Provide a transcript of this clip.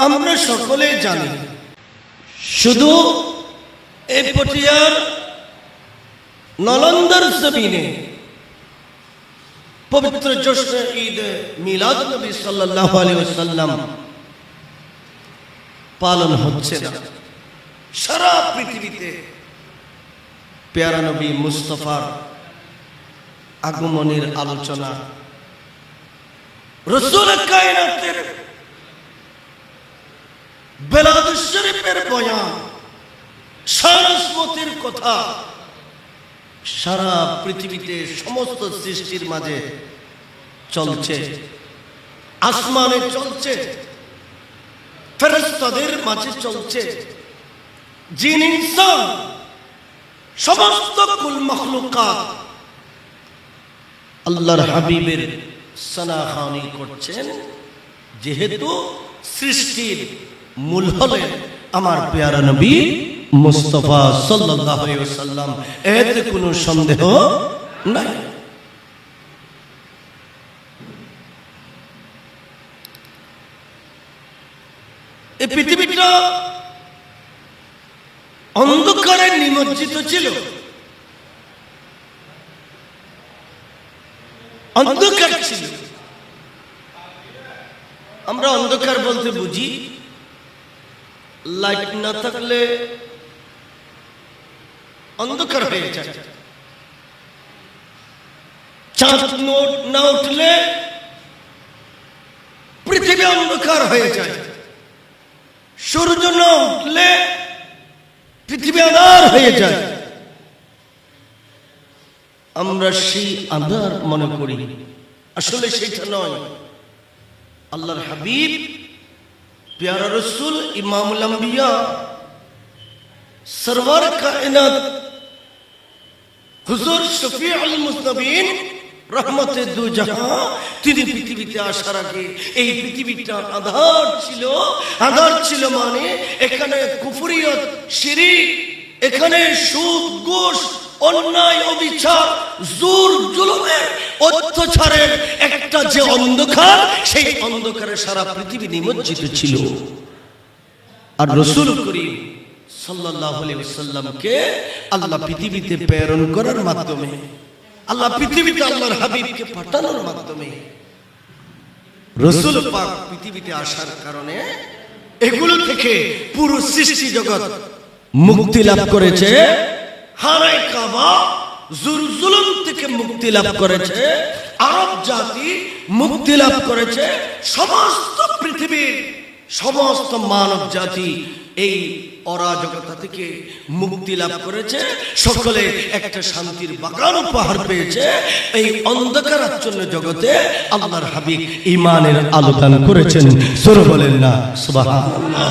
আমরা সকলে জানি, শুধু এই পটিয়ার নলন্দার জমিনে পবিত্র জশ্ন ঈদ মিলাদ নবী সাল্লাল্লাহু আলাইহি ওয়াসাল্লাম পালন হচ্ছে না, সারা পৃথিবীতে প্যারা নবী মুস্তাফার আগমনের আলোচনা, রাসূল কায়নাতের বেলাদুশ শরীফের বয়ান, শানাসমতের কথা সারা পৃথিবীতে সমস্ত সৃষ্টির মাঝে চলছে, আসমানে চলছে, ফেরেশতাদের মাঝে চলছে, জিন ইনসান সমস্ত কুল মাখলুকাত আল্লাহর হাবিবের সানাখানি করছেন, যেহেতু সৃষ্টির মূল হলেন আমার প্যারা নবী মুস্তাফা সাল্লাল্লাহু আলাইহি ওয়াসাল্লাম, এতে কোনো সন্দেহ নাই। এই পৃথিবীটা অন্ধকারে নিমজ্জিত ছিল, অন্ধকার ছিল। আমরা অন্ধকার বলতে বুঝি লাইট না থাকলে অন্ধকার হয়ে যায়, চাঁদ না উঠলে পৃথিবী অন্ধকার হয়ে যায়, সূর্য না উঠলে পৃথিবী আঁধার হয়ে যায়। আমরা সেই আঁধার মনে করি, আসলে সেটা নয়। আল্লাহর হাবিব প্যারা রাসূল ইমামুল আম্বিয়া সরওয়ার কায়নাত হুজুর শফিউল মুজনবিন রহমতে দু জাহান, তিনি পৃথিবীতে আসার আগে এই পৃথিবীটা আঁধার ছিল। আঁধার ছিল মানে এখানে কুফরিয়ত, শিরক, এখানে সুদ, ঘুষ, অন্যায়, অবিচার, জুর, জুলুমের, অত্যাচারের একটা যে অন্ধকার, সেই অন্ধকারে সারা পৃথিবী নিমজ্জিত ছিল। আর রাসূল করিম সাল্লাল্লাহু আলাইহি ওয়াসাল্লামকে আল্লাহ পৃথিবীতে প্রেরণ করার মাধ্যমে, আল্লাহ পৃথিবীতে আল্লাহর হাবিবকে পাঠানোর মাধ্যমে, রাসূল পাক পৃথিবীতে আসার কারণে এগুলো থেকে পুরো সৃষ্টি জগৎ মুক্তি লাভ করেছে। হারায় কাবা জুলুম থেকে মুক্তি লাভ করেছে, আরব জাতি মুক্তি লাভ করেছে, সমস্ত পৃথিবীর সমস্ত মানব জাতি এই অরাজকতা থেকে মুক্তি লাভ করেছে। সকলে একটা শান্তির বাগান উপহার পেয়েছে। এই অন্ধকারাচ্ছন্ন জগতে আল্লাহর হাবিব ঈমানের আলো দান করেছেন। সুবহানাল্লাহ, সুবহানাল্লাহ।